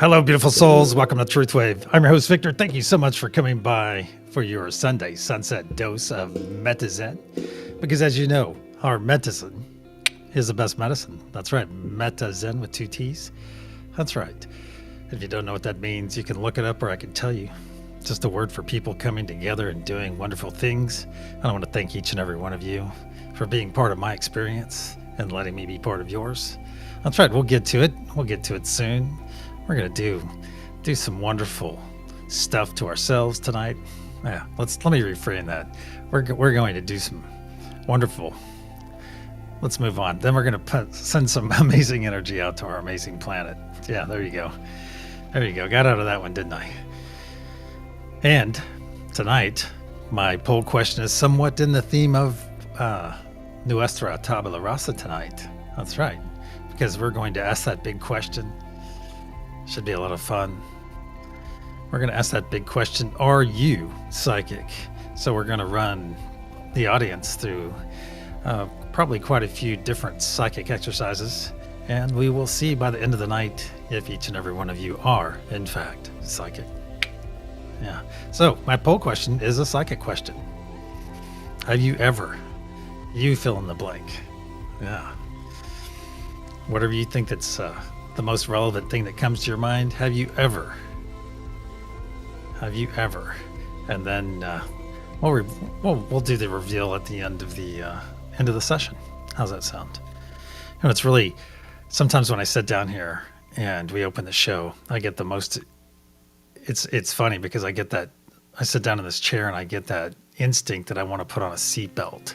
Hello, beautiful souls. Welcome to TruthWave. I'm your host, Victor. Thank you so much for coming by for your Sunday sunset dose of Meta-Zen. Because as you know, our medicine is the best medicine. That's right. Meta-Zen with 2 T's. That's right. If you don't know what that means, you can look it up or I can tell you. It's just a word for people coming together and doing wonderful things. And I want to thank each and every one of you for being part of my experience and letting me be part of yours. That's right. We'll get to it. We'll get to it soon. We're going to do some wonderful stuff to ourselves tonight. Yeah, let me reframe that. We're going to do some wonderful. Let's move on. Then we're going to send some amazing energy out to our amazing planet. Yeah, there you go. There you go. Got out of that one, didn't I? And tonight, my poll question is somewhat in the theme of Nuestra Tabula Rasa tonight. That's right. Because we're going to ask that big question. Should be a lot of fun. We're going to ask that big question, are you psychic? So we're going to run the audience through probably quite a few different psychic exercises, and we will see by the end of the night if each and every one of you are, in fact, psychic. Yeah. So my poll question is a psychic question. Have you ever, you fill in the blank. Yeah. Whatever you think that's the most relevant thing that comes to your mind. Have you ever? And then we'll do the reveal at the end of the session. How's that sound? And it's really, sometimes when I sit down here and we open the show, I get the most. It's funny because I sit down in this chair and I get that instinct that I want to put on a seatbelt.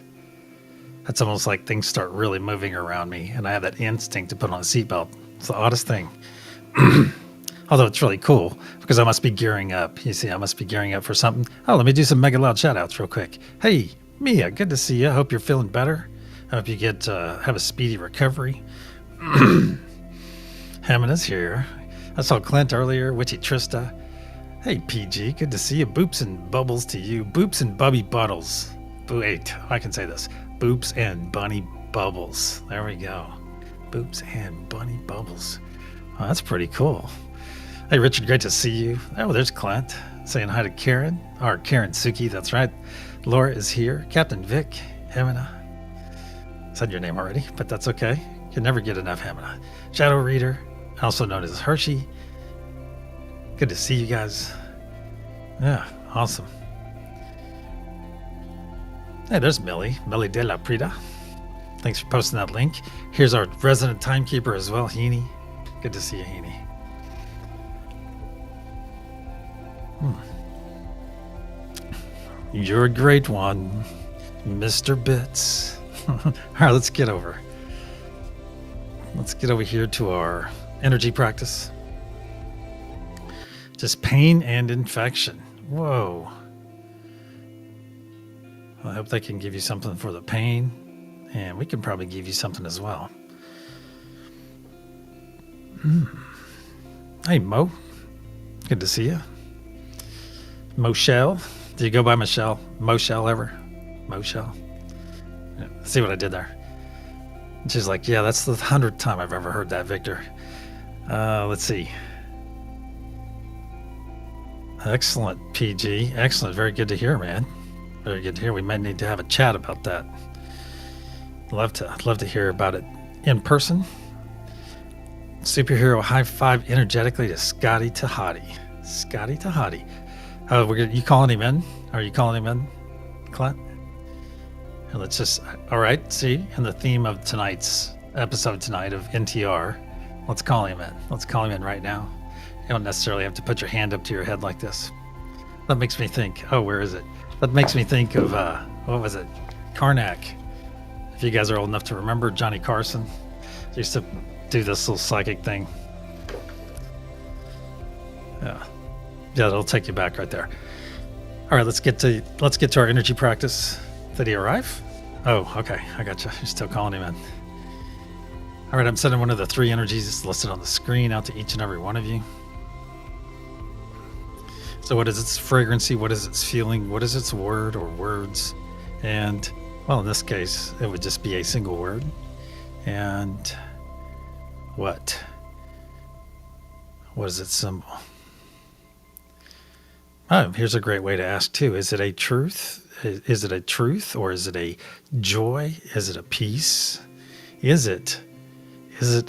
That's almost like things start really moving around me, and I have that instinct to put on a seatbelt. It's the oddest thing. Although it's really cool because I must be gearing up. You see, I must be gearing up for something. Oh, let me do some mega loud shout outs real quick. Hey, Mia, good to see you. I hope you're feeling better. I hope you have a speedy recovery. Hammond here. I saw Clint earlier. Witchy Trista. Hey, PG, good to see you. Boops and bubbles to you. Boops and Bubby Buttles. Wait, I can say this. Boops and Bunny Bubbles. There we go. Boops and Bunny Bubbles. Oh, that's pretty cool. Hey, Richard, great to see you. Oh, there's Clint saying hi to Karen. Or Karen Suki, that's right. Laura is here. Captain Vic. Hemina. Said your name already, but that's okay. You can never get enough Hemina. Shadow Reader, also known as Hershey. Good to see you guys. Yeah, awesome. Hey, there's Millie de la Prida. Thanks for posting that link. Here's our resident timekeeper as well, Heaney. Good to see you, Heaney. You're a great one, Mr. Bits. All right, let's get over. Let's get over here to our energy practice. Just pain and infection. Whoa. I hope they can give you something for the pain, and we can probably give you something as well. Hey, Mo. Good to see you. Moshelle. Do you go by Michelle? Moshelle ever? Moshelle? Yeah, see what I did there? And she's like, yeah, that's the 100th time I've ever heard that, Victor. Let's see. Excellent, PG. Excellent. Very good to hear, man. Very good to hear. We might need to have a chat about that. I'd love to hear about it in person. Superhero high five energetically to Scotty Tahati. Scotty Tahati. You calling him in? Are you calling him in, Clint? And let's just, all right, see, in the theme of tonight's episode tonight of NTR, let's call him in. Let's call him in right now. You don't necessarily have to put your hand up to your head like this. That makes me think, where is it? That makes me think of, what was it? Karnak. If you guys are old enough to remember, Johnny Carson used to do this little psychic thing. Yeah, it'll take you back right there. All right, let's get to our energy practice. Did he arrive? Oh, okay, I got you. You're still calling him in. All right, I'm sending one of the 3 energies listed on the screen out to each and every one of you. So what is its fragrancy? What is its feeling? What is its word or words? And, well, in this case, it would just be a single word. And what? What is its symbol? Oh, here's a great way to ask, too. Is it a truth? Is it a truth, or is it a joy? Is it a peace? Is it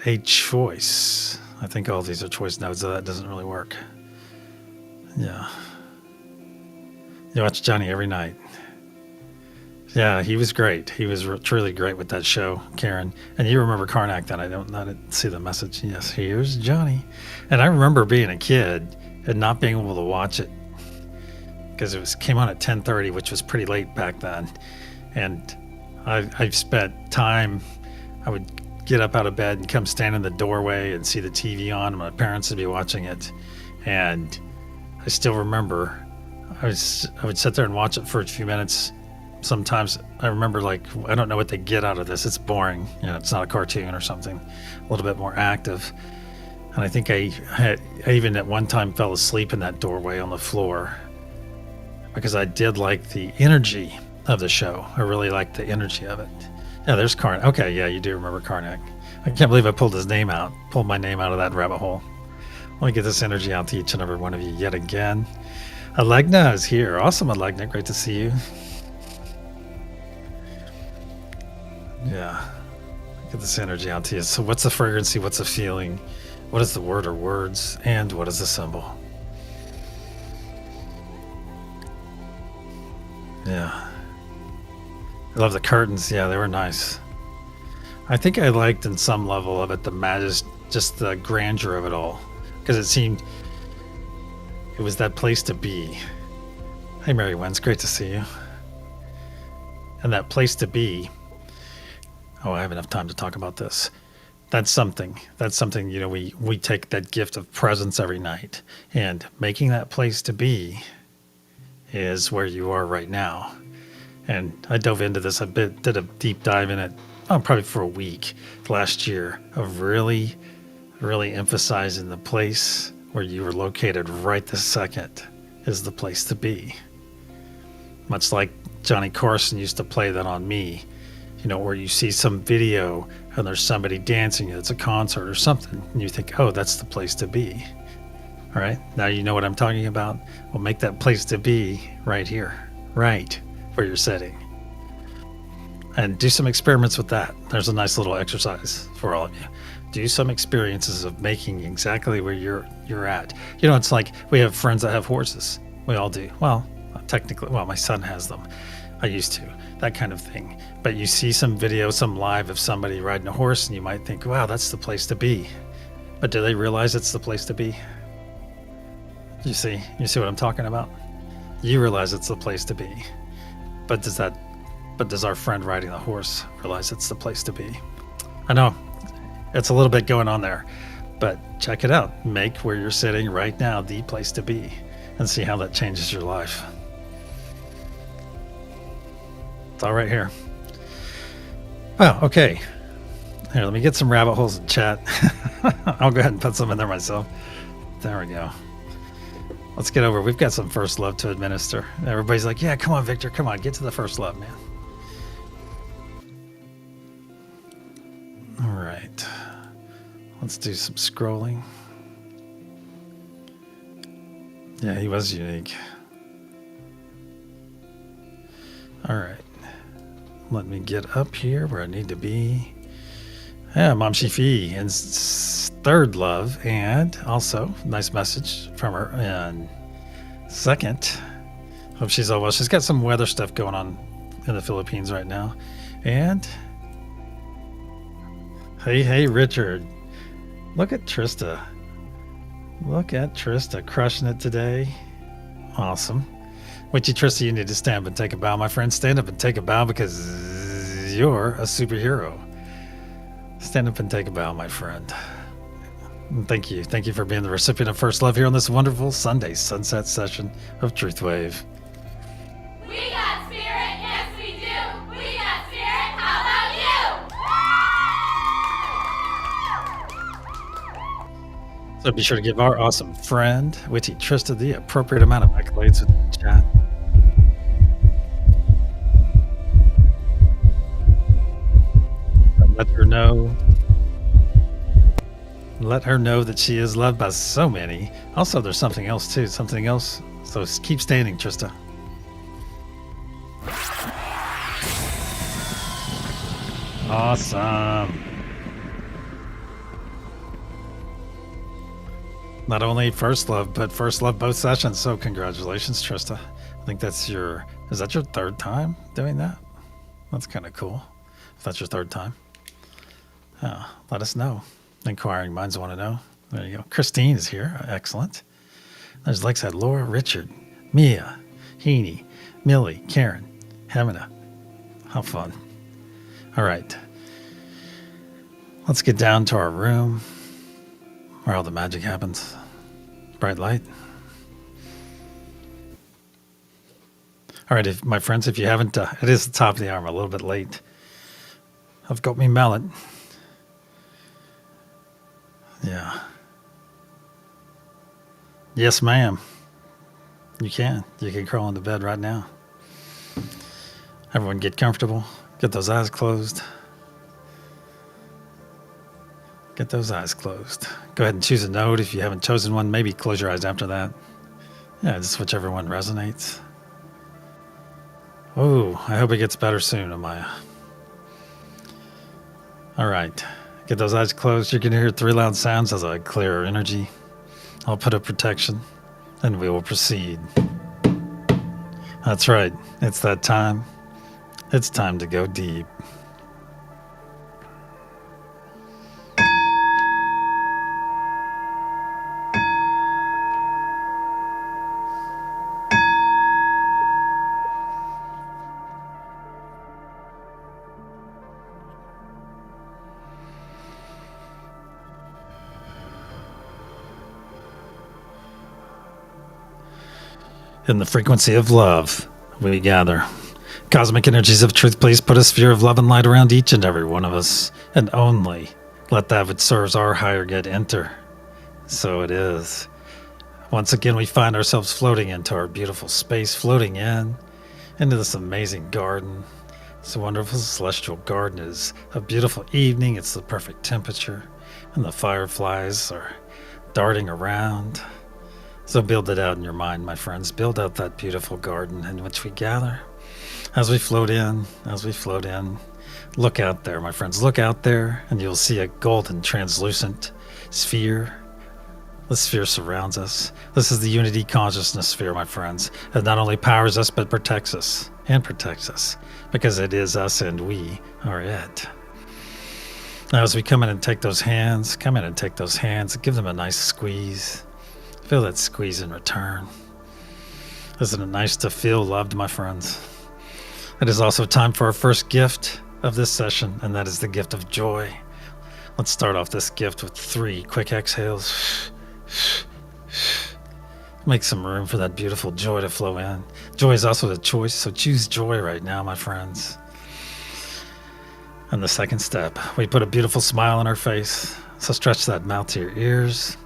a choice? I think all these are choice nodes, so that doesn't really work. Yeah. You watch Johnny every night. Yeah, he was great. He was truly great with that show, Karen. And you remember Karnak then. I didn't see the message. Yes, here's Johnny. And I remember being a kid and not being able to watch it because it came on at 10:30, which was pretty late back then. And I've spent time, I would get up out of bed and come stand in the doorway and see the TV on, and my parents would be watching it. And I still remember I would sit there and watch it for a few minutes. Sometimes I remember, like, I don't know what they get out of this. It's boring. It's not a cartoon or something. A little bit more active. And I think I even at one time fell asleep in that doorway on the floor because I did like the energy of the show. I really liked the energy of it. Yeah, there's Karnak. Okay, yeah, you do remember Karnak. I can't believe I pulled my name out of that rabbit hole. Let me get this energy out to each and every one of you yet again. Alegna is here. Awesome, Alegna. Great to see you. Yeah. Get this energy out to you. So what's the fragrancy? What's the feeling? What is the word or words? And what is the symbol? Yeah. I love the curtains. Yeah, they were nice. I think I liked in some level of it just the grandeur of it all. Because it seemed it was that place to be. Hey, Mary Wens, great to see you. And that place to be. Oh, I have enough time to talk about this. That's something. That's something, we take that gift of presence every night, and making that place to be is where you are right now. And I dove into this a bit, did a deep dive in it, probably for a week last year, of really, really emphasizing the place where you were located right this second is the place to be. Much like Johnny Carson used to play that on me, where you see some video and there's somebody dancing, it's a concert or something, and you think, oh, that's the place to be. All right, now you know what I'm talking about. Well, make that place to be right here, right where you're sitting. And do some experiments with that. There's a nice little exercise for all of you. Do some experiences of making exactly where you're at. It's like we have friends that have horses. We all do. Well, technically, my son has them. I used to, that kind of thing. But you see some video, some live of somebody riding a horse, and you might think, wow, that's the place to be. But do they realize it's the place to be? You see what I'm talking about? You realize it's the place to be. But does our friend riding the horse realize it's the place to be? I know it's a little bit going on there, but check it out. Make where you're sitting right now the place to be, and see how that changes your life. It's all right here. Well, okay. Here, let me get some rabbit holes in chat. I'll go ahead and put some in there myself. There we go. Let's get over. We've got some first love to administer. Everybody's like, yeah, come on, Victor. Come on, get to the first love, man. All right. Let's do some scrolling. Yeah, he was unique. All right. Let me get up here where I need to be. Yeah, Mom Shifi and third love, and also nice message from her. And second, hope she's all well. She's got some weather stuff going on in the Philippines right now. And hey, Richard, look at Trista. Look at Trista crushing it today. Awesome. Witchy Trista, you need to stand up and take a bow, my friend. Stand up and take a bow because you're a superhero. Stand up and take a bow, my friend. And thank you. Thank you for being the recipient of First Love here on this wonderful Sunday sunset session of TruthWave. We got spirit, yes we do. We got spirit, how about you? So be sure to give our awesome friend, Witchy Trista, the appropriate amount of accolades in the chat. And let her know that she is loved by so many. Also, there's something else too. Something else. So keep standing, Trista. Awesome. Not only first love, but first love both sessions. So congratulations, Trista. I think is that your third time doing that? That's kind of cool. If that's your third time. Let us know. Inquiring minds want to know. There you go. Christine is here. Excellent. There's, like I said, Laura, Richard, Mia, Heaney, Millie, Karen, Hemina. How fun. All right. Let's get down to our room where all the magic happens. Bright light. All right, my friends, if you haven't, it is the top of the hour. I'm a little bit late. I've got me mallet. Yeah. Yes, ma'am. You can. You can crawl into bed right now. Everyone get comfortable. Get those eyes closed. Get those eyes closed. Go ahead and choose a note. If you haven't chosen one, maybe close your eyes after that. Yeah, just whichever one resonates. Oh, I hope it gets better soon, Amaya. All right. Get those eyes closed. You're going to hear 3 loud sounds as I clear our energy. I'll put up protection, and we will proceed. That's right. It's that time. It's time to go deep. In the frequency of love, we gather. Cosmic energies of truth, please put a sphere of love and light around each and every one of us, and only let that which serves our higher good enter. So it is. Once again, we find ourselves floating into our beautiful space, floating into this amazing garden. This wonderful celestial garden is a beautiful evening. It's the perfect temperature, and the fireflies are darting around. So build it out in your mind, my friends. Build out that beautiful garden in which we gather. As we float in, look out there, my friends. Look out there, and you'll see a golden, translucent sphere. The sphere surrounds us. This is the unity consciousness sphere, my friends. It not only powers us, but protects us, because it is us and we are it. Now, as we come in and take those hands, give them a nice squeeze. Feel that squeeze in return. Isn't it nice to feel loved, my friends? It is also time for our first gift of this session, and that is the gift of joy. Let's start off this gift with 3 quick exhales. Make some room for that beautiful joy to flow in. Joy is also a choice, so choose joy right now, my friends. And the second step, we put a beautiful smile on our face. So stretch that mouth to your ears.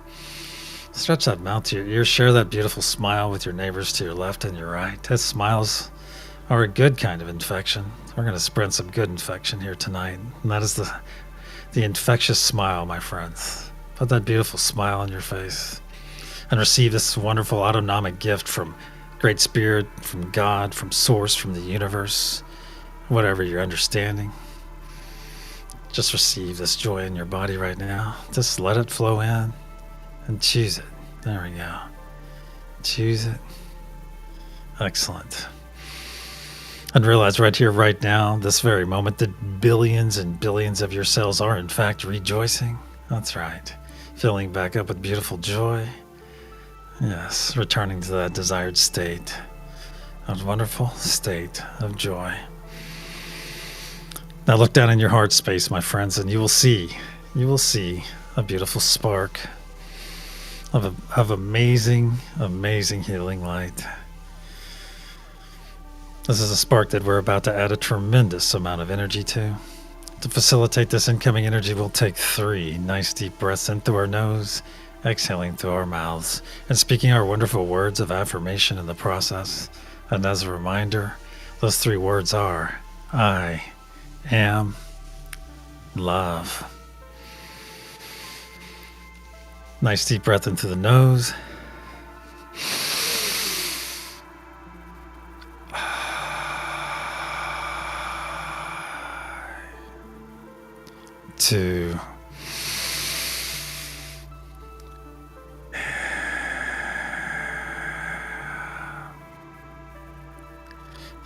Stretch that mouth to your ears. Share that beautiful smile with your neighbors to your left and your right. As smiles are a good kind of infection. We're going to spread some good infection here tonight. And that is the infectious smile, my friends. Put that beautiful smile on your face and receive this wonderful autonomic gift from Great Spirit, from God, from Source, from the universe, whatever you're understanding. Just receive this joy in your body right now. Just let it flow in and choose it. There we go. Choose it. Excellent. And realize right here, right now, this very moment, that billions and billions of your cells are in fact rejoicing. That's right. Filling back up with beautiful joy. Yes, returning to that desired state, a wonderful state of joy. Now look down in your heart space, my friends, and you will see a beautiful spark of amazing, amazing healing light. This is a spark that we're about to add a tremendous amount of energy to. To facilitate this incoming energy, we'll take 3 nice deep breaths in through our nose, exhaling through our mouths, and speaking our wonderful words of affirmation in the process. And as a reminder, those 3 words are, I am love. Nice deep breath into the nose. 2.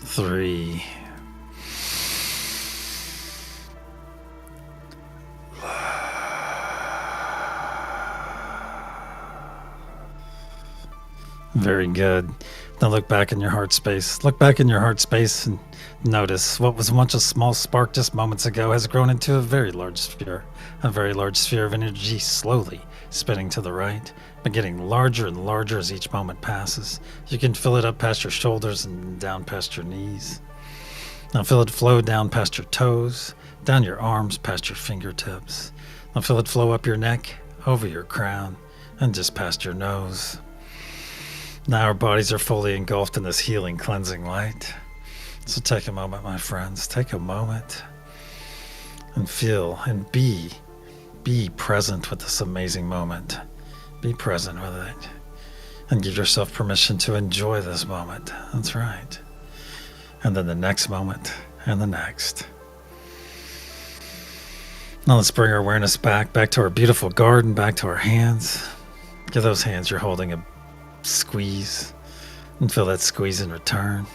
3. Very good. Now look back in your heart space. Look back in your heart space and notice what was once a small spark just moments ago has grown into a very large sphere. A very large sphere of energy slowly spinning to the right, but getting larger and larger as each moment passes. You can fill it up past your shoulders and down past your knees. Now feel it flow down past your toes, down your arms, past your fingertips. Now feel it flow up your neck, over your crown, and just past your nose. Now our bodies are fully engulfed in this healing, cleansing light. So take a moment, my friends. Take a moment and feel and be present with this amazing moment. Be present with it. And give yourself permission to enjoy this moment. That's right. And then the next moment and the next. Now let's bring our awareness back to our beautiful garden, back to our hands. Give those hands you're holding a squeeze and feel that squeeze in return.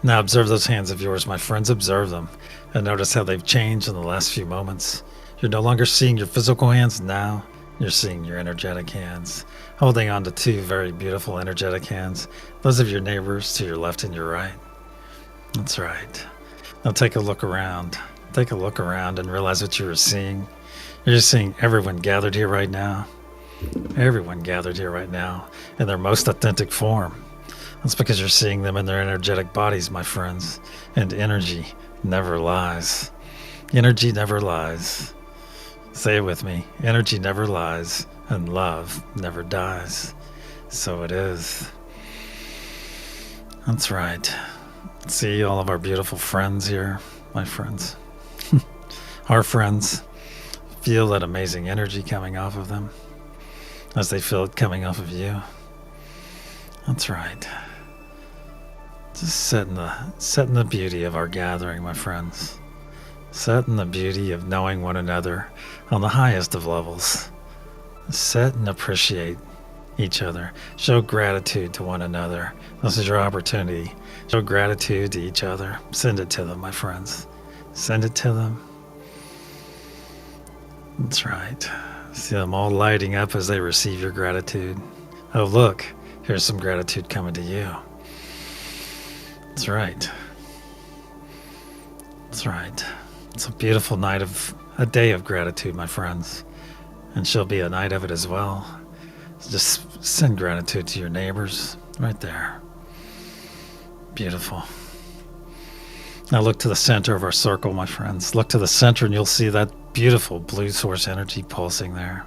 Now observe those hands of yours, my friends. Observe them and notice how they've changed in the last few moments. You're no longer seeing your physical hands. Now you're seeing your energetic hands, holding on to 2 very beautiful energetic hands, those of your neighbors to your left and your right. That's right. Now take a look around. Take a look around and realize what you're seeing. You're just seeing everyone gathered here right now. Everyone gathered here right now in their most authentic form. That's because you're seeing them in their energetic bodies, my friends. And energy never lies. Energy never lies. Say it with me. Energy never lies, and love never dies. So it is. That's right. See all of our beautiful friends here, my friends. Our friends. Feel that amazing energy coming off of them as they feel it coming off of you. That's right. Just sit in the beauty of our gathering, my friends. Sit in the beauty of knowing one another on the highest of levels. Sit and appreciate each other. Show gratitude to one another. This is your opportunity. Show gratitude to each other. Send it to them, my friends. Send it to them. That's right. See them all lighting up as they receive your gratitude. Oh, look, here's some gratitude coming to you. That's right. That's right. It's a beautiful a day of gratitude, my friends. And she'll be a night of it as well. Just send gratitude to your neighbors right there. Beautiful. Now look to the center of our circle, my friends. Look to the center and you'll see that beautiful blue source energy pulsing there.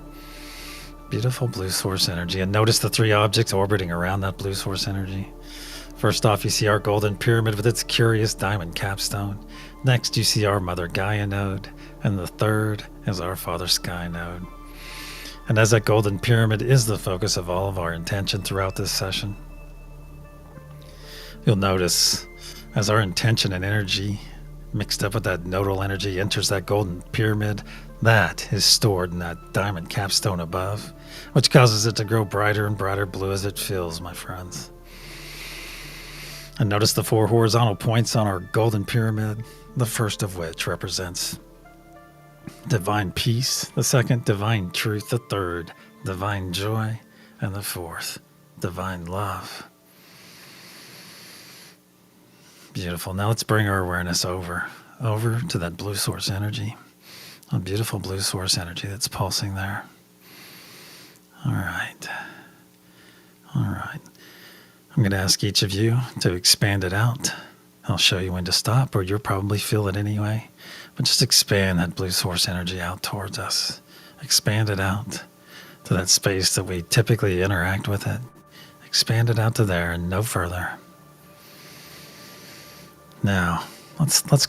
Beautiful blue source energy. And notice the three objects orbiting around that blue source energy. First off, you see our golden pyramid with its curious diamond capstone. Next, you see our Mother Gaia node. And the third is our Father Sky node. And as that golden pyramid is the focus of all of our intention throughout this session, you'll notice as our intention and energy mixed up with that nodal energy enters that golden pyramid, that is stored in that diamond capstone above, which causes it to grow brighter and brighter blue as it fills, my friends. And notice the 4 horizontal points on our golden pyramid, the first of which represents divine peace, the second, divine truth, the third, divine joy, and the fourth, divine love. Beautiful. Now let's bring our awareness over to that blue source energy, a beautiful blue source energy that's pulsing there. All right. All right. I'm going to ask each of you to expand it out. I'll show you when to stop, or you'll probably feel it anyway. But just expand that blue source energy out towards us. Expand it out to that space that we typically interact with it. Expand it out to there and no further. Now, let's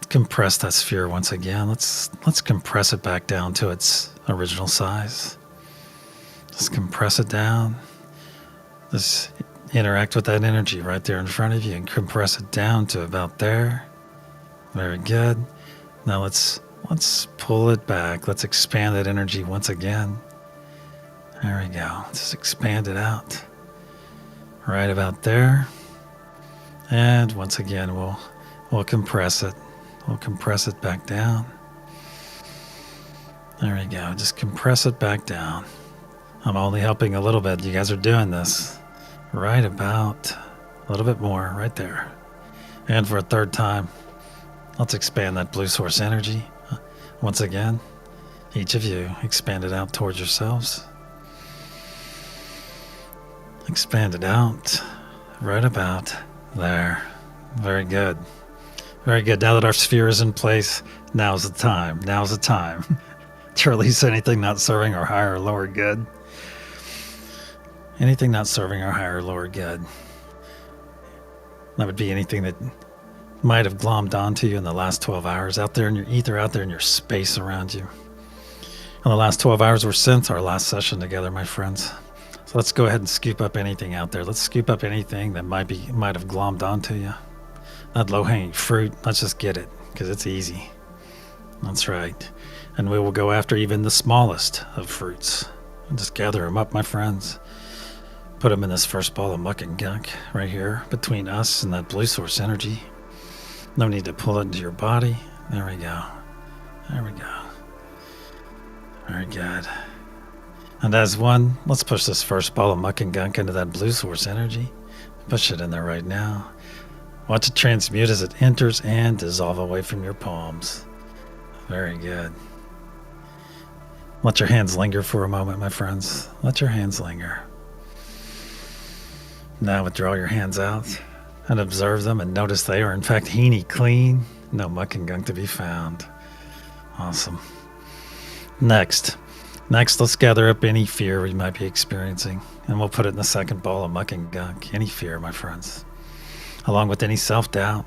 compress that sphere once again. Let's compress it back down to its original size. Just compress it down. Just interact with that energy right there in front of you and compress it down to about there. Very good. Now let's pull it back. Let's expand that energy once again. There we go. Just expand it out. Right about there. And once again, we'll compress it. We'll compress it back down. There we go. Just compress it back down. I'm only helping a little bit. You guys are doing this. Right about a little bit more right there. And for a third time, let's expand that blue source energy. Once again, each of you expand it out towards yourselves. Expand it out right about there. Very good. Very good. Now that our sphere is in place, now's the time. Now's the time to release anything not serving our higher or lower good. Anything not serving our higher or lower good. That would be anything that might have glommed onto you in the last 12 hours out there in your ether, out there in your space around you. And the last 12 hours were since our last session together, my friends. So let's go ahead and scoop up anything out there. Let's scoop up anything that might have glommed onto you. That low-hanging fruit, let's just get it, because it's easy. That's right. And we will go after even the smallest of fruits. And just gather them up, my friends. Put them in this first ball of muck and gunk right here between us and that blue source energy. No need to pull it into your body. There we go. There we go. Very good. And as one, let's push this first ball of muck and gunk into that blue source energy. Push it in there right now. Watch it transmute as it enters and dissolve away from your palms. Very good. Let your hands linger for a moment, my friends. Let your hands linger. Now withdraw your hands out and observe them and notice they are in fact heeny clean, no muck and gunk to be found. Awesome. Next, let's gather up any fear we might be experiencing, and we'll put it in the second ball of muck and gunk. Any fear, my friends, along with any self-doubt.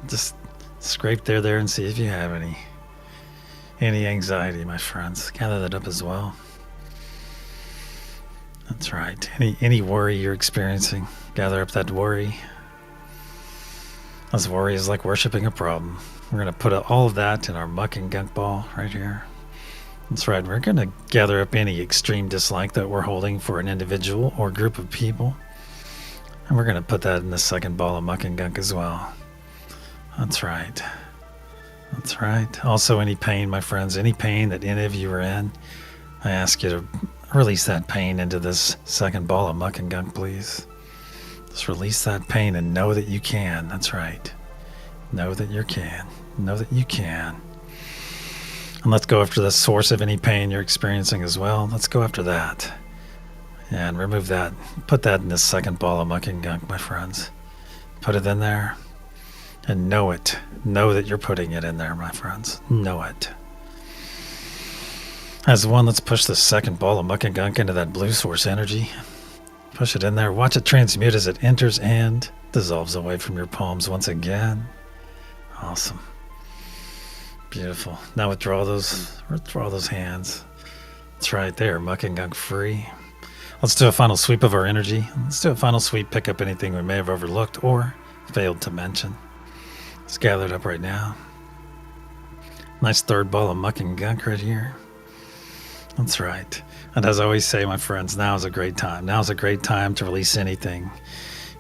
Just scrape there and see if you have any anxiety, my friends. Gather that up as well. That's right. Any worry you're experiencing, gather up that worry. As worry is like worshiping a problem. We're going to put all of that in our muck and gunk ball right here. That's right. We're going to gather up any extreme dislike that we're holding for an individual or group of people. And we're going to put that in the second ball of muck and gunk as well. That's right. That's right. Also, any pain, my friends, any pain that any of you are in, I ask you to release that pain into this second ball of muck and gunk, please. Just release that pain and know that you can. That's right. Know that you can. Know that you can. And let's go after the source of any pain you're experiencing as well. Let's go after that. And remove that. Put that in this second ball of muck and gunk, my friends. Put it in there. And know it. Know that you're putting it in there, my friends. Know it. As one, let's push the second ball of muck and gunk into that blue source energy. Push it in there. Watch it transmute as it enters and dissolves away from your palms once again. Awesome. Beautiful. Now withdraw those hands. That's right there, muck and gunk free. Let's do a final sweep of our energy. Let's do a final sweep, pick up anything we may have overlooked or failed to mention. It's gathered up right now. Nice third ball of muck and gunk right here. That's right. And as I always say, my friends, now is a great time. Now is a great time to release anything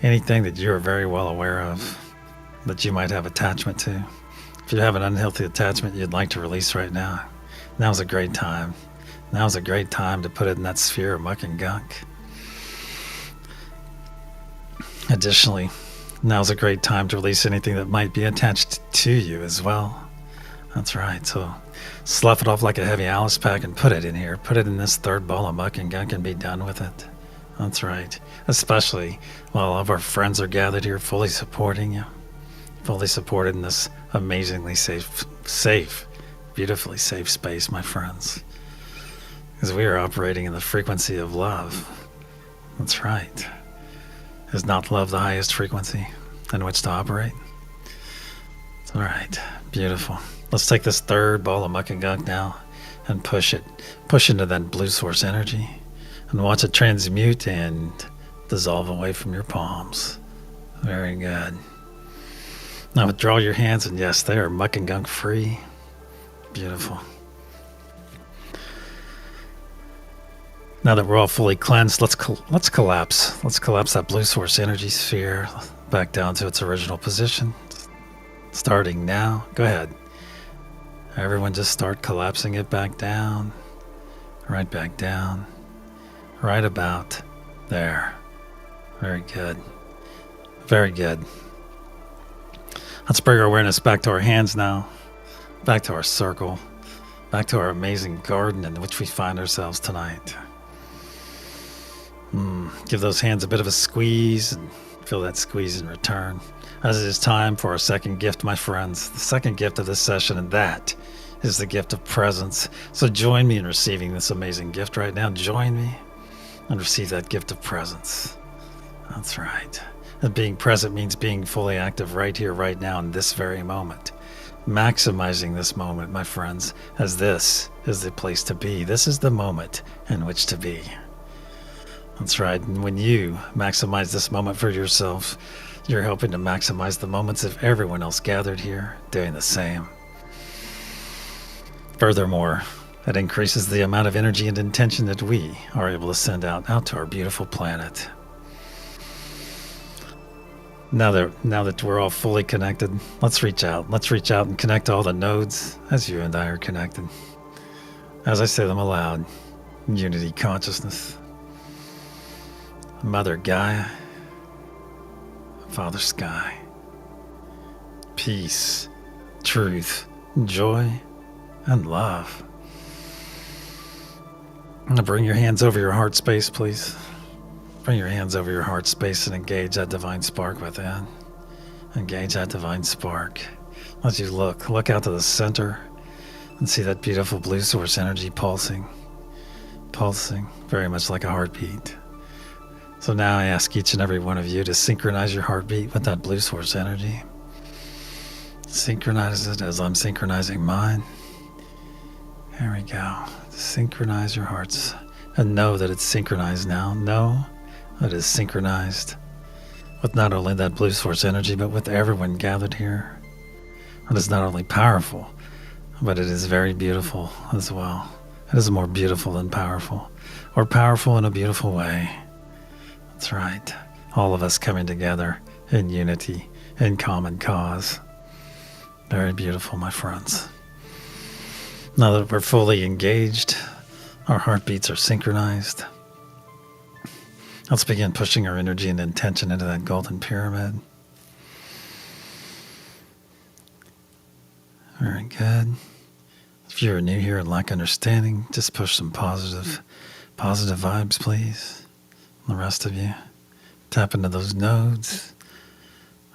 that you're very well aware of that you might have attachment to. If you have an unhealthy attachment you'd like to release right now, now's a great time. Now's a great time to put it in that sphere of muck and gunk. Additionally, now's a great time to release anything that might be attached to you as well. That's right. So slough it off like a heavy Alice pack and put it in here. Put it in this third ball of muck and gunk and be done with it. That's right. Especially while all of our friends are gathered here fully supporting you. Fully supported in this amazingly safe, beautifully safe space, my friends. Because we are operating in the frequency of love. That's right. Is not love the highest frequency in which to operate? It's all right. Beautiful. Let's take this third ball of muck and gunk now and push into that blue source energy and watch it transmute and dissolve away from your palms. Very good. Now withdraw your hands, and yes, they are muck and gunk free. Beautiful. Now that we're all fully cleansed, let's collapse. Let's collapse that blue source energy sphere back down to its original position. Starting now. Go ahead. Everyone just start collapsing it back down. Right back down. Right about there. Very good. Very good. Let's bring our awareness back to our hands now. Back to our circle. Back to our amazing garden in which we find ourselves tonight. Give those hands a bit of a squeeze and feel that squeeze in return. As it is time for our second gift, my friends. The second gift of this session, and that is the gift of presence. So join me in receiving this amazing gift right now. Join me and receive that gift of presence. That's right. And being present means being fully active right here, right now, in this very moment. Maximizing this moment, my friends, as this is the place to be. This is the moment in which to be. That's right. And when you maximize this moment for yourself, you're helping to maximize the moments of everyone else gathered here doing the same. Furthermore, it increases the amount of energy and intention that we are able to send out to our beautiful planet. Now that we're all fully connected, let's reach out. Let's reach out and connect all the nodes as you and I are connected. As I say them aloud, unity consciousness. Mother Gaia, Father Sky, peace, truth, joy, and love. Now bring your hands over your heart space, please. Bring your hands over your heart space and engage that divine spark within. Engage that divine spark. As you look out to the center and see that beautiful blue source energy pulsing, very much like a heartbeat. So now I ask each and every one of you to synchronize your heartbeat with that blue source energy. Synchronize it as I'm synchronizing mine. There we go. Synchronize your hearts and know that it's synchronized now. Know that it's synchronized with not only that blue source energy, but with everyone gathered here. It is not only powerful, but it is very beautiful as well. It is more beautiful than powerful, or powerful in a beautiful way. That's right. All of us coming together in unity, in common cause. Very beautiful, my friends. Now that we're fully engaged, our heartbeats are synchronized. Let's begin pushing our energy and intention into that golden pyramid. Very good. If you're new here and lack understanding, just push some positive vibes, please. The rest of you, tap into those nodes.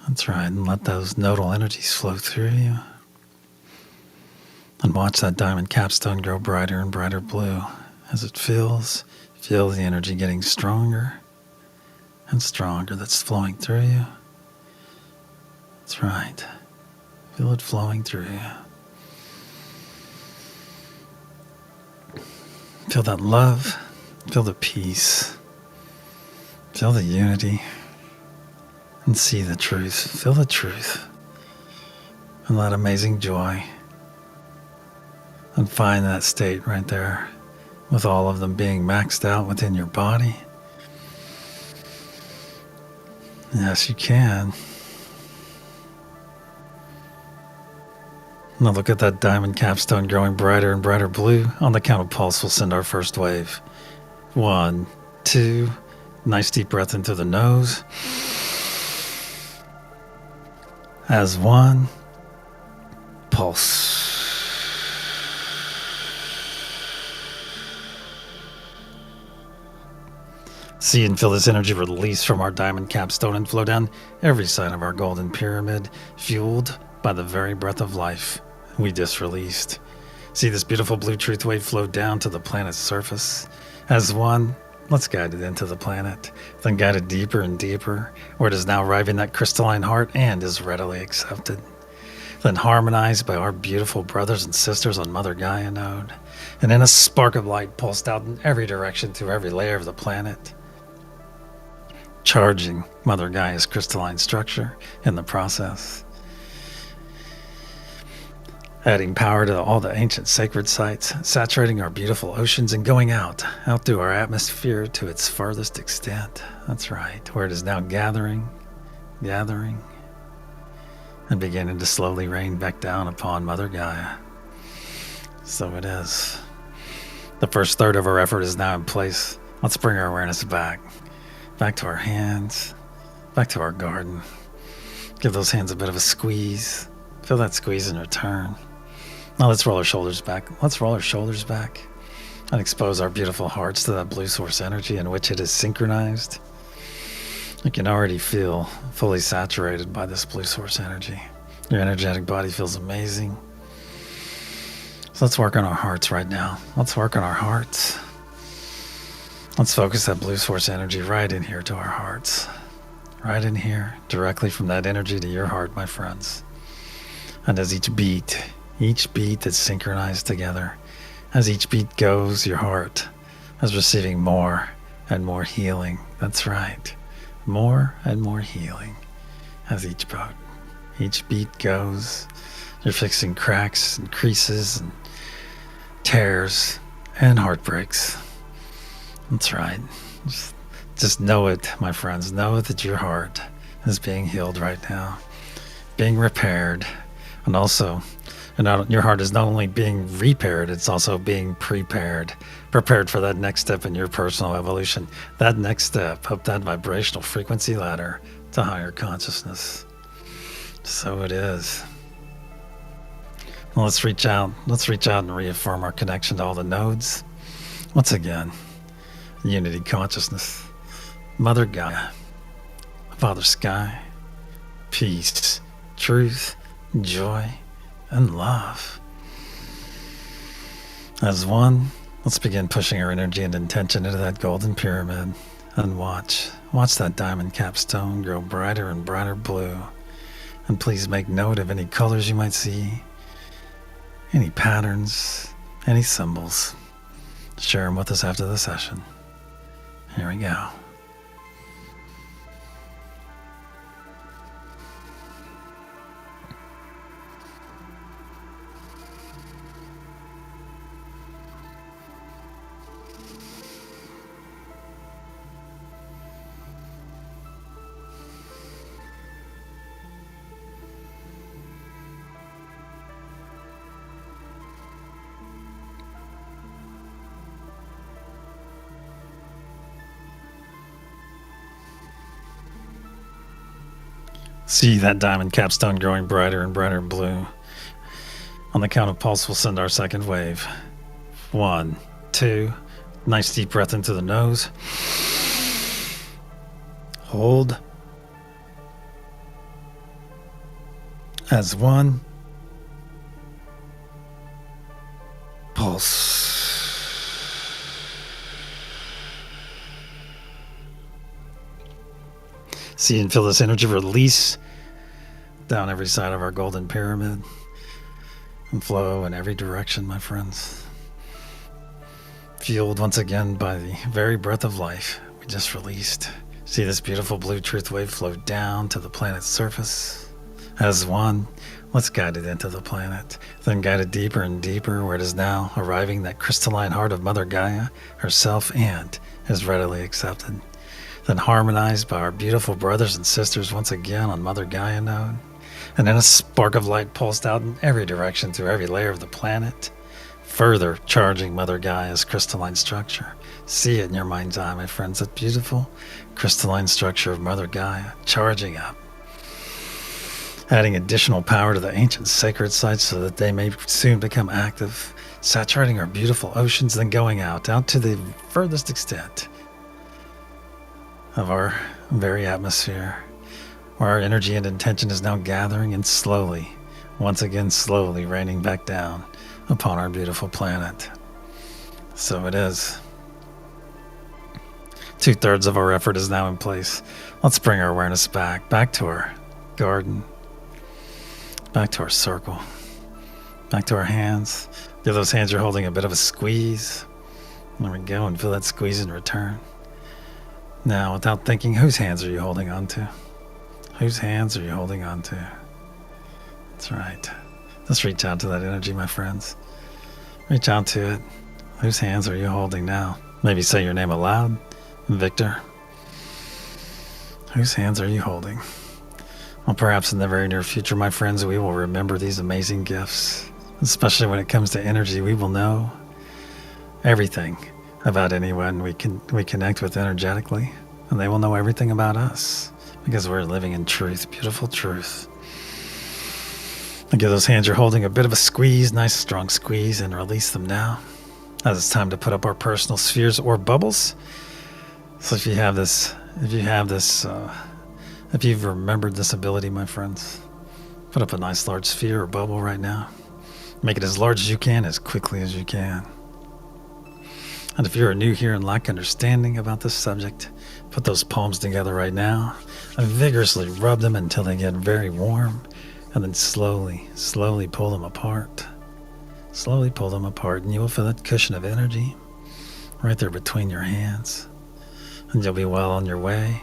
That's right, and let those nodal energies flow through you. And watch that diamond capstone grow brighter and brighter blue as it fills. Feel the energy getting stronger and stronger that's flowing through you. That's right. Feel it flowing through you. Feel that love. Feel the peace. Feel the unity. And see the truth. Feel the truth. And that amazing joy. And find that state right there with all of them being maxed out within your body. Yes, you can. Now look at that diamond capstone growing brighter and brighter blue. On the count of pulse, we'll send our first wave. 1, 2. Nice deep breath into the nose. As 1. Pulse. See and feel this energy release from our diamond capstone and flow down every side of our golden pyramid, fueled by the very breath of life we just released. See this beautiful blue truth wave flow down to the planet's surface. As 1, let's guide it into the planet, then guide it deeper and deeper, where it is now arriving that crystalline heart and is readily accepted. Then harmonized by our beautiful brothers and sisters on Mother Gaia node, and in a spark of light pulsed out in every direction through every layer of the planet, charging Mother Gaia's crystalline structure in the process. Adding power to all the ancient sacred sites, saturating our beautiful oceans and going out through our atmosphere to its farthest extent. That's right, where it is now gathering, and beginning to slowly rain back down upon Mother Gaia. So it is. The first third of our effort is now in place. Let's bring our awareness back to our hands, back to our garden. Give those hands a bit of a squeeze. Feel that squeeze in return. Now let's roll our shoulders back. And expose our beautiful hearts to that blue source energy in which it is synchronized. You can already feel fully saturated by this blue source energy. Your energetic body feels amazing. So let's work on our hearts right now. Let's focus that blue source energy right in here to our hearts. Right in here, directly from that energy to your heart, my friends. And as each beat is synchronized together. As each beat goes, your heart is receiving more and more healing. That's right. More and more healing. As each beat goes, you're fixing cracks and creases and tears and heartbreaks. That's right. Just know it, my friends. Know that your heart is being healed right now, being repaired, and also, your heart is not only being repaired, it's also being prepared for that next step in your personal evolution. That next step up that vibrational frequency ladder to higher consciousness. So it is. Well, let's reach out and reaffirm our connection to all the nodes. Once again, unity consciousness. Mother Gaia, Father Sky, peace, truth, joy, and love. As one, let's begin pushing our energy and intention into that golden pyramid and watch that diamond capstone grow brighter and brighter blue. And please make note of any colors you might see, any patterns, any symbols. Share them with us after the session. Here we go. See that diamond capstone growing brighter and brighter blue. On the count of pulse, we'll send our second wave. 1, 2. Nice deep breath into the nose. Hold. As 1. Pulse. See and feel this energy release down every side of our golden pyramid and flow in every direction, my friends. Fueled once again by the very breath of life we just released. See this beautiful blue truth wave flow down to the planet's surface. As 1, let's guide it into the planet, then guide it deeper and deeper where it is now arriving that crystalline heart of Mother Gaia herself and is readily accepted. Then harmonized by our beautiful brothers and sisters once again on Mother Gaia node, and then a spark of light pulsed out in every direction through every layer of the planet, further charging Mother Gaia's crystalline structure. See it in your mind's eye, my friends, that beautiful crystalline structure of Mother Gaia charging up, adding additional power to the ancient sacred sites so that they may soon become active, saturating our beautiful oceans, then going out to the furthest extent of our very atmosphere, where our energy and intention is now gathering and slowly, once again slowly raining back down upon our beautiful planet. So it is. 2/3 of our effort is now in place. Let's bring our awareness back to our garden, back to our circle, back to our hands. Give those hands you're holding a bit of a squeeze. There we go, and feel that squeeze in return. Now, without thinking, whose hands are you holding on to? Whose hands are you holding on to? That's right. Let's reach out to that energy, my friends. Reach out to it. Whose hands are you holding now? Maybe say your name aloud. Victor. Whose hands are you holding? Well, perhaps in the very near future, my friends, we will remember these amazing gifts. Especially when it comes to energy, we will know everything about anyone we connect with energetically, and they will know everything about us because we're living in truth, beautiful truth. And give those hands you're holding a bit of a squeeze, nice strong squeeze, and release them now, as it's time to put up our personal spheres or bubbles. So if you've remembered this ability, my friends, put up a nice large sphere or bubble right now. Make it as large as you can, as quickly as you can. And if you're new here and lack understanding about this subject, put those palms together right now and vigorously rub them until they get very warm, and then slowly pull them apart. Slowly pull them apart, and you will feel that cushion of energy right there between your hands. And you'll be well on your way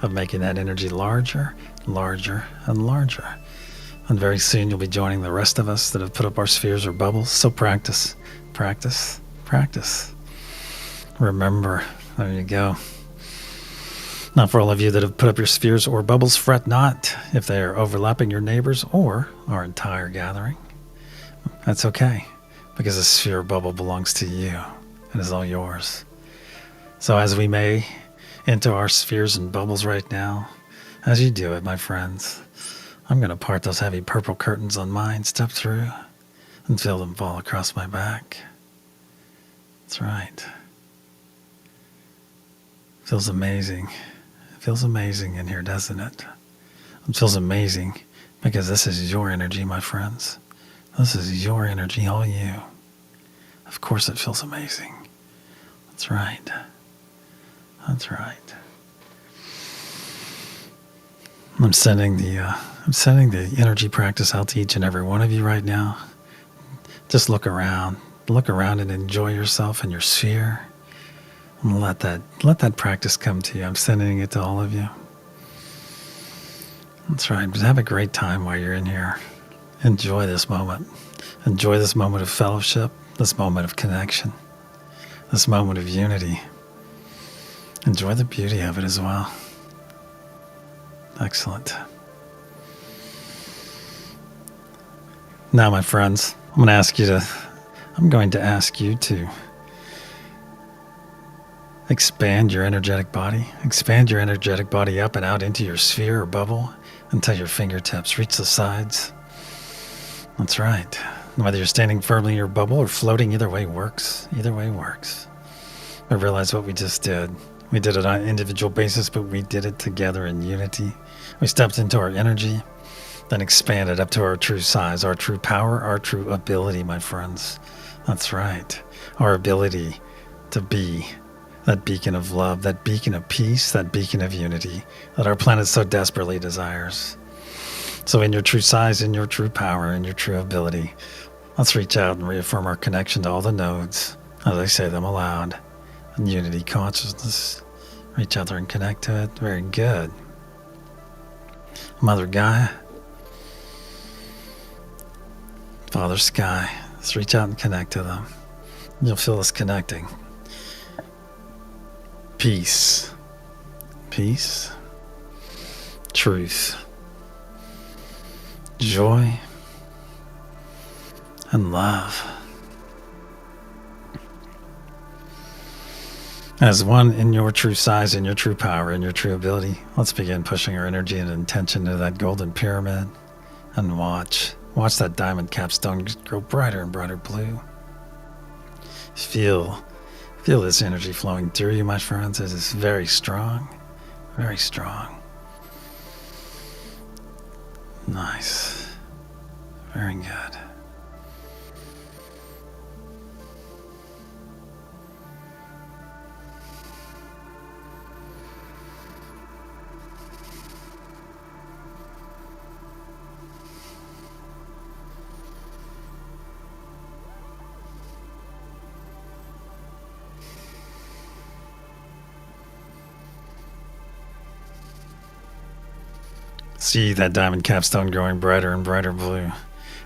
of making that energy larger, larger, and larger. And very soon you'll be joining the rest of us that have put up our spheres or bubbles. So practice, practice, practice. Remember, there you go. Now for all of you that have put up your spheres or bubbles, fret not if they are overlapping your neighbors or our entire gathering. That's okay, because a sphere or bubble belongs to you and is all yours. So as we may enter our spheres and bubbles right now, as you do it, my friends, I'm going to part those heavy purple curtains on mine, step through, and feel them fall across my back. That's right. Feels amazing. It feels amazing in here, doesn't it? It feels amazing because this is your energy, my friends. This is your energy, all you. Of course it feels amazing. That's right. That's right. I'm sending the energy practice out to each and every one of you right now. Just look around. Look around and enjoy yourself and your sphere. And let that practice come to you. I'm sending it to all of you. That's right. Just have a great time while you're in here. Enjoy this moment. Enjoy this moment of fellowship, this moment of connection, this moment of unity. Enjoy the beauty of it as well. Excellent. Now, my friends, I'm going to ask you to expand your energetic body. Expand your energetic body up and out into your sphere or bubble until your fingertips reach the sides. That's right. Whether you're standing firmly in your bubble or floating, either way works. Either way works. But realize what we just did. We did it on an individual basis, but we did it together in unity. We stepped into our energy, then expanded up to our true size, our true power, our true ability, my friends. That's right. Our ability to be that beacon of love, that beacon of peace, that beacon of unity that our planet so desperately desires. So in your true size, in your true power, in your true ability, let's reach out and reaffirm our connection to all the nodes as I say them aloud. And unity consciousness. Reach out there and connect to it. Very good. Mother Gaia. Father Sky. Let's reach out and connect to them. You'll feel us connecting. Peace. Peace. Truth. Joy. And love. As one in your true size, in your true power, in your true ability, let's begin pushing our energy and intention into that golden pyramid and watch that diamond capstone grow brighter and brighter blue. Feel this energy flowing through you, my friends. It is very strong, very strong. Nice. Very good. See that diamond capstone growing brighter and brighter blue.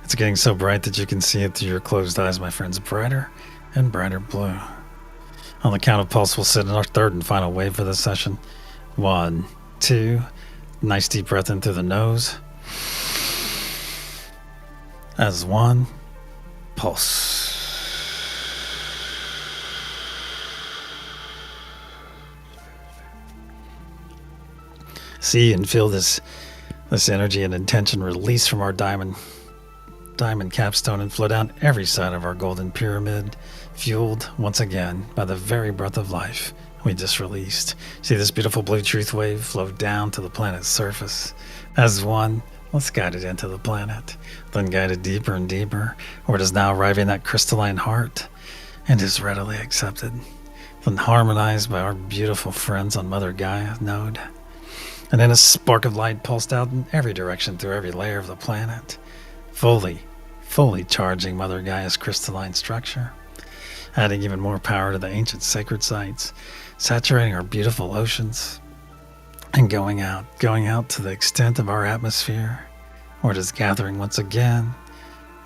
It's getting so bright that you can see it through your closed eyes, my friends. Brighter and brighter blue. On the count of pulse, we'll sit in our third and final wave for this session. 1, 2. Nice deep breath in through the nose. As 1. Pulse. See and feel this energy and intention release from our diamond capstone and flow down every side of our golden pyramid, fueled once again by the very breath of life we just released. See this beautiful blue truth wave flow down to the planet's surface. As one, let's guide it into the planet, then guide it deeper and deeper, where it is now arriving at crystalline heart and is readily accepted, then harmonized by our beautiful friends on Mother Gaia node. And then a spark of light pulsed out in every direction through every layer of the planet, fully charging Mother Gaia's crystalline structure, adding even more power to the ancient sacred sites, saturating our beautiful oceans, and going out to the extent of our atmosphere, where it is gathering once again,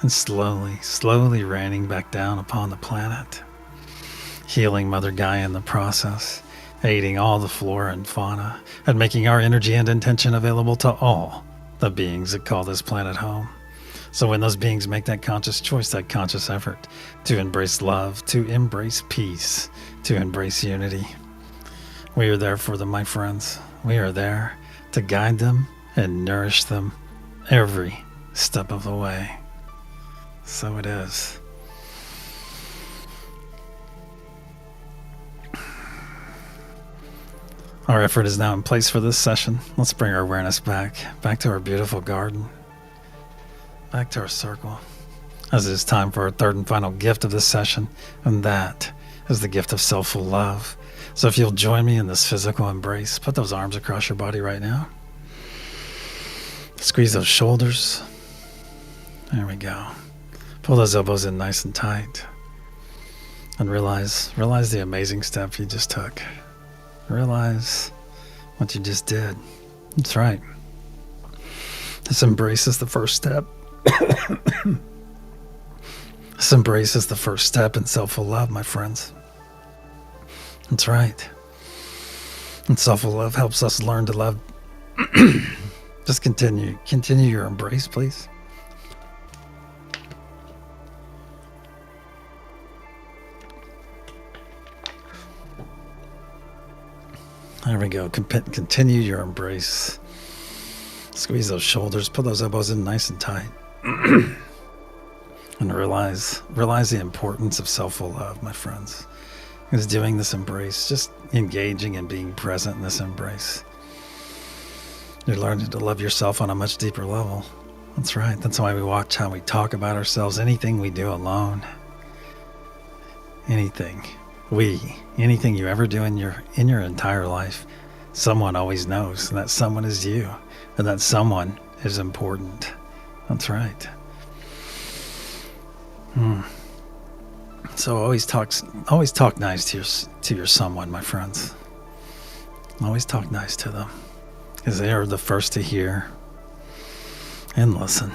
and slowly raining back down upon the planet, healing Mother Gaia in the process, aiding all the flora and fauna, and making our energy and intention available to all the beings that call this planet home. So when those beings make that conscious choice, that conscious effort to embrace love, to embrace peace, to embrace unity, we are there for them, my friends. We are there to guide them and nourish them every step of the way. So it is. Our effort is now in place for this session. Let's bring our awareness back to our beautiful garden, back to our circle, as it is time for our third and final gift of this session, and that is the gift of self-full love. So if you'll join me in this physical embrace, put those arms across your body right now. Squeeze those shoulders. There we go. Pull those elbows in nice and tight. And realize the amazing step you just took. Realize what you just did. That's right. This embrace is the first step. This embrace is the first step in self-full love, my friends. That's right. And self-full love helps us learn to love. Just continue your embrace, please. There we go. Continue your embrace. Squeeze those shoulders. Put those elbows in nice and tight. And realize the importance of self-full love, my friends. Is doing this embrace, just engaging and being present in this embrace. You're learning to love yourself on a much deeper level. That's right. That's why we watch how we talk about ourselves. Anything we do alone. Anything you ever do in your entire life, someone always knows, and that someone is you, and that someone is important. That's right. So always talk nice to your someone, my friends. Always talk nice to them, because they are the first to hear and listen.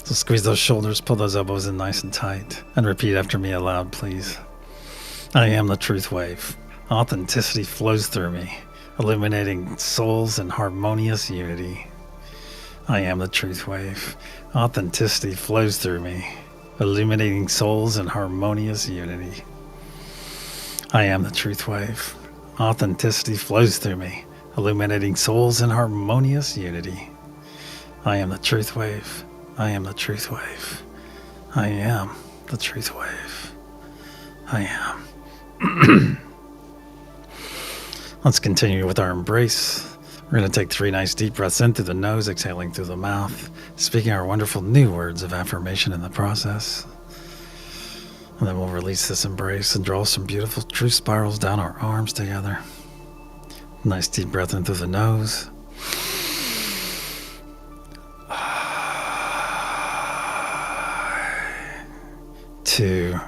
So squeeze those shoulders, pull those elbows in nice and tight, and repeat after me aloud, please. I am the truth wave. Authenticity flows through me, illuminating souls in harmonious unity. I am the truth wave. Authenticity flows through me, illuminating souls in harmonious unity. I am the truth wave. Authenticity flows through me, illuminating souls in harmonious unity. I am the truth wave. I am the truth wave. I am the truth wave. I am. Let's continue with our embrace. We're going to take 3 nice deep breaths in through the nose, exhaling through the mouth, speaking our wonderful new words of affirmation in the process. And then we'll release this embrace and draw some beautiful truth spirals down our arms together. Nice deep breath in through the nose. 2.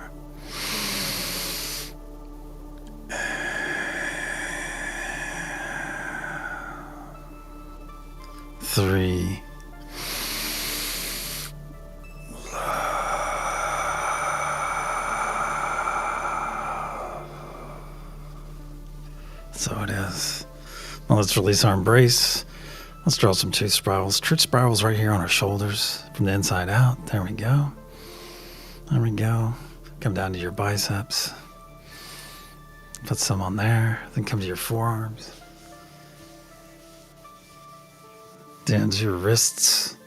3. So it is. Now let's release our embrace. Let's draw some truth spirals. Truth spirals right here on our shoulders from the inside out. There we go. There we go. Come down to your biceps. Put some on there. Then come to your forearms. Down to your wrists.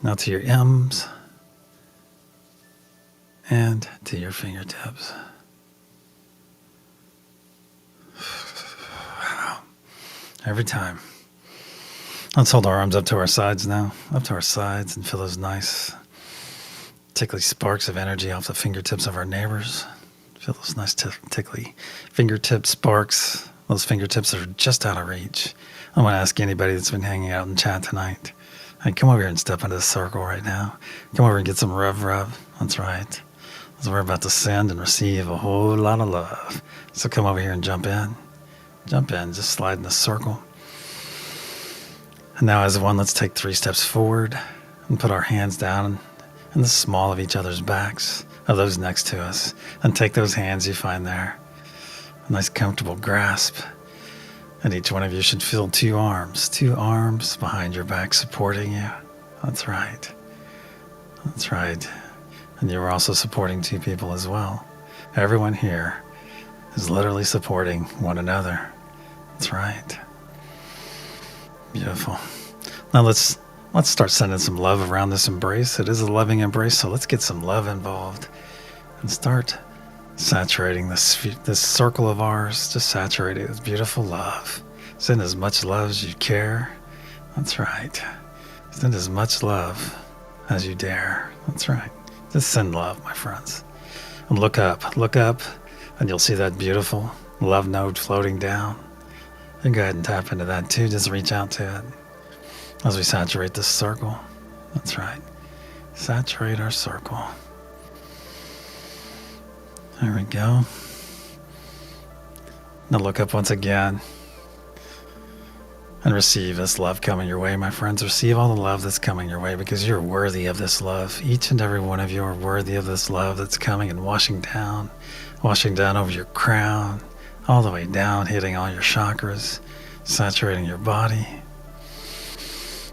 Now to your M's. And to your fingertips. Wow. Every time. Let's hold our arms up to our sides now. Up to our sides, and feel those nice tickly sparks of energy off the fingertips of our neighbors. Feel those nice tickly fingertip sparks. Those fingertips that are just out of reach. I want to ask anybody that's been hanging out in chat tonight, hey, come over here and step into this circle right now. Come over and get some rub. That's right. So we're about to send and receive a whole lot of love. So come over here and jump in. Jump in. Just slide in the circle. And now as one, let's take 3 steps forward and put our hands down in the small of each other's backs, of those next to us. And take those hands you find there. A nice comfortable grasp. And each one of you should feel 2 arms behind your back supporting you. That's right. That's right. And you're also supporting 2 people as well. Everyone here is literally supporting one another. That's right. Beautiful. Now let's start sending some love around this embrace. It is a loving embrace, so let's get some love involved and start Saturating this circle of ours, just saturate it with beautiful love. Send as much love as you care. That's right. Send as much love as you dare. That's right. Just send love, my friends. And look up, and you'll see that beautiful love node floating down. And go ahead and tap into that too. Just reach out to it as we saturate this circle. That's right. Saturate our circle. There we go. Now look up once again and receive this love coming your way, my friends. Receive all the love that's coming your way because you're worthy of this love. Each and every one of you are worthy of this love that's coming and washing down over your crown, all the way down, hitting all your chakras, saturating your body.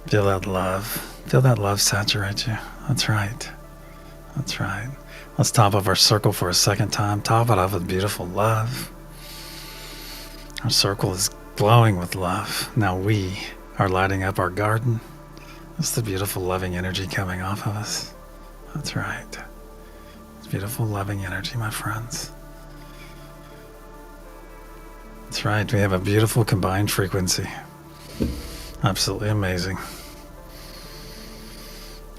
Feel that love. Feel that love saturate you. That's right. That's right. Let's top up our circle for a second time. Top it up with beautiful love. Our circle is glowing with love. Now we are lighting up our garden. That's the beautiful loving energy coming off of us. That's right. It's beautiful loving energy, my friends. That's right. We have a beautiful combined frequency. Absolutely amazing.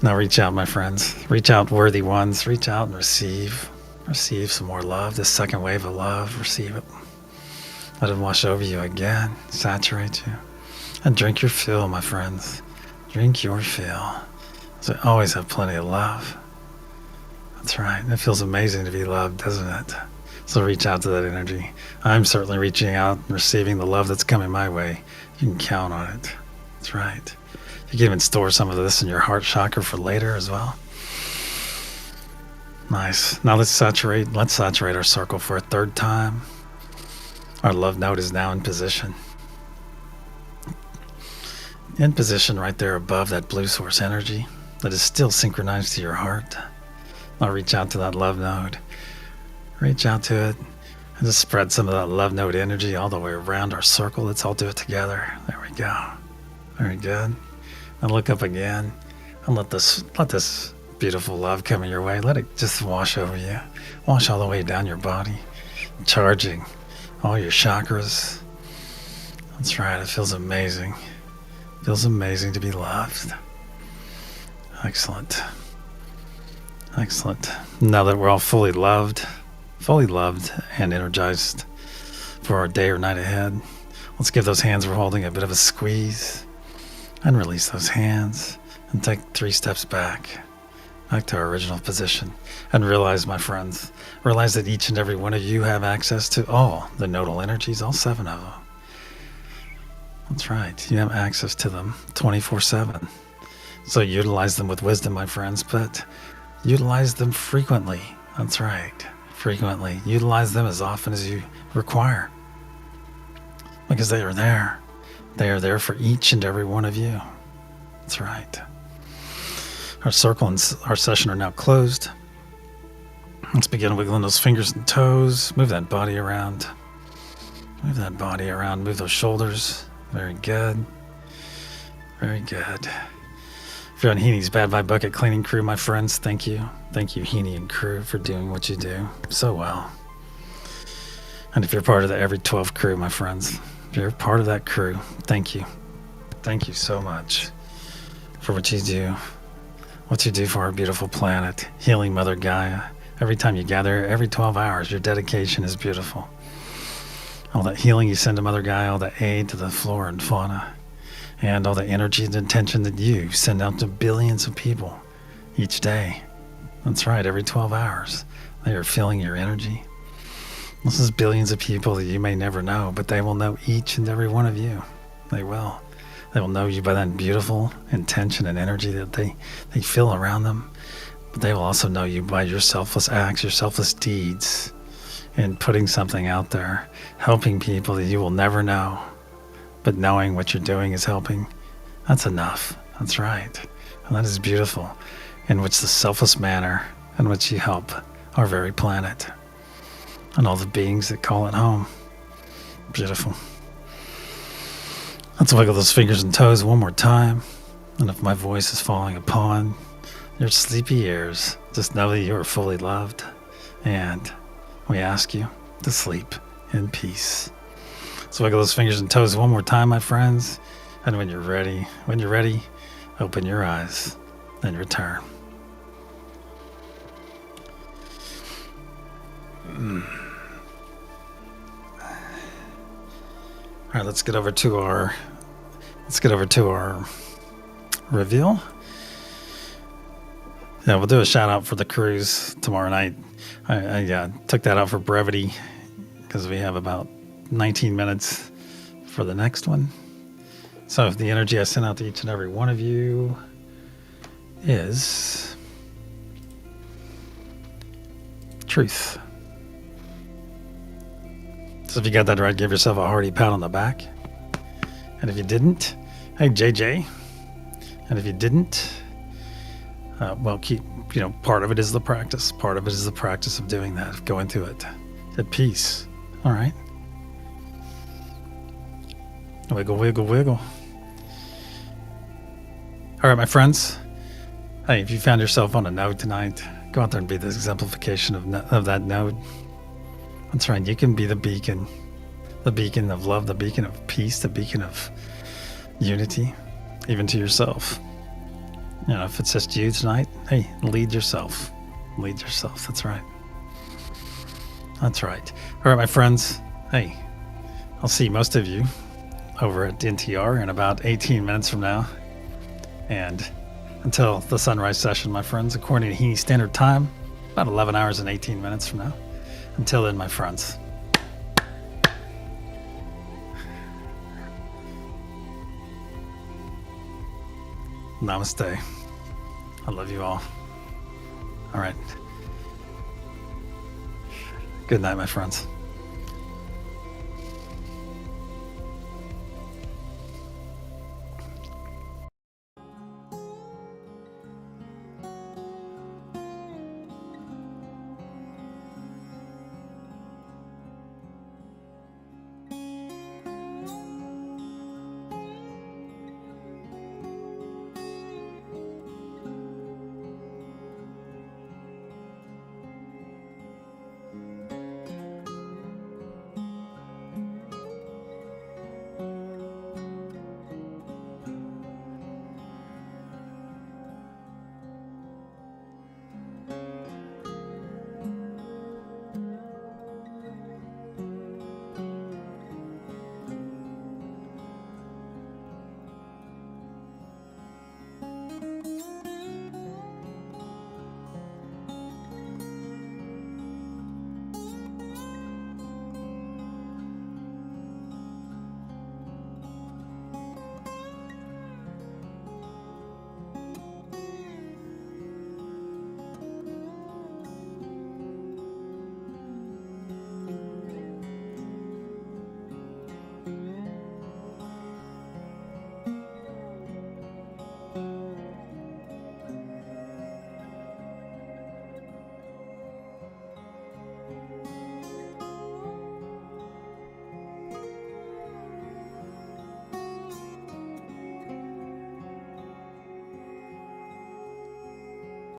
Now reach out, my friends. Reach out, worthy ones. Reach out and receive. Receive some more love. This second wave of love. Receive it. Let it wash over you again. Saturate you. And drink your fill, my friends. Drink your fill. So we always have plenty of love. That's right. It feels amazing to be loved, doesn't it? So reach out to that energy. I'm certainly reaching out and receiving the love that's coming my way. You can count on it. That's right. You can even store some of this in your heart chakra for later as well. Nice. Now let's saturate our circle for a third time. Our love node is now in position. In position right there above that blue source energy that is still synchronized to your heart. Now reach out to that love node. Reach out to it and just spread some of that love node energy all the way around our circle. Let's all do it together. There we go. Very good. And look up again and let this beautiful love come your way. Let it just wash over you. Wash all the way down your body. Charging all your chakras. That's right. It feels amazing. It feels amazing to be loved. Excellent. Excellent. Now that we're all fully loved and energized for our day or night ahead, let's give those hands we're holding a bit of a squeeze. And release those hands and take 3 steps back to our original position. And realize, my friends, realize that each and every one of you have access to all the nodal energies, all 7 of them. That's right. You have access to them 24/7. So utilize them with wisdom, my friends, but utilize them frequently. That's right. Frequently. Utilize them as often as you require. Because they are there. They are there for each and every one of you. That's right. Our circle and our session are now closed. Let's begin wiggling those fingers and toes. Move that body around. Move that body around. Move those shoulders. Very good. Very good. If you're on Heenie's Bad Vibe Bucket Cleaning Crew, my friends, thank you. Thank you, Heenie and crew, for doing what you do so well. And if you're part of the Every 12 crew, my friends, if you're part of that crew, thank you. Thank you so much for what you do for our beautiful planet, healing Mother Gaia. Every time you gather, every 12 hours, your dedication is beautiful. All that healing you send to Mother Gaia, all the aid to the flora and fauna, and all the energy and intention that you send out to billions of people each day. That's right, every 12 hours, they are feeling your energy. This is billions of people that you may never know, but they will know each and every one of you. They will. They will know you by that beautiful intention and energy that they feel around them. But they will also know you by your selfless acts, your selfless deeds, and putting something out there, helping people that you will never know. But knowing what you're doing is helping, that's enough. That's right. And that is beautiful, in which the selfless manner in which you help our very planet and all the beings that call it home. Beautiful. Let's wiggle those fingers and toes one more time. And if my voice is falling upon your sleepy ears, just know that you are fully loved and we ask you to sleep in peace. So wiggle those fingers and toes one more time, my friends. And when you're ready, open your eyes and return. All right, let's get over to our reveal. Yeah, we'll do a shout out for the cruise tomorrow night. I took that out for brevity because we have about 19 minutes for the next one. So the energy I sent out to each and every one of you is truth. So if you got that right, give yourself a hearty pat on the back. And if you didn't, hey JJ. And if you didn't, well, part of it is the practice. Part of it is the practice of doing that, of going through it at peace. All right. Wiggle, wiggle, wiggle. All right, my friends. Hey, if you found yourself on a node tonight, go out there and be the exemplification of that node. That's right. You can be the beacon of love, the beacon of peace, the beacon of unity, even to yourself. If it's just you tonight, hey, lead yourself. Lead yourself. That's right. That's right. All right, my friends. Hey, I'll see most of you over at NTR in about 18 minutes from now. And until the sunrise session, my friends, according to Heaney Standard Time, about 11 hours and 18 minutes from now. Until then, my friends. Namaste. I love you all. All right. Good night, my friends.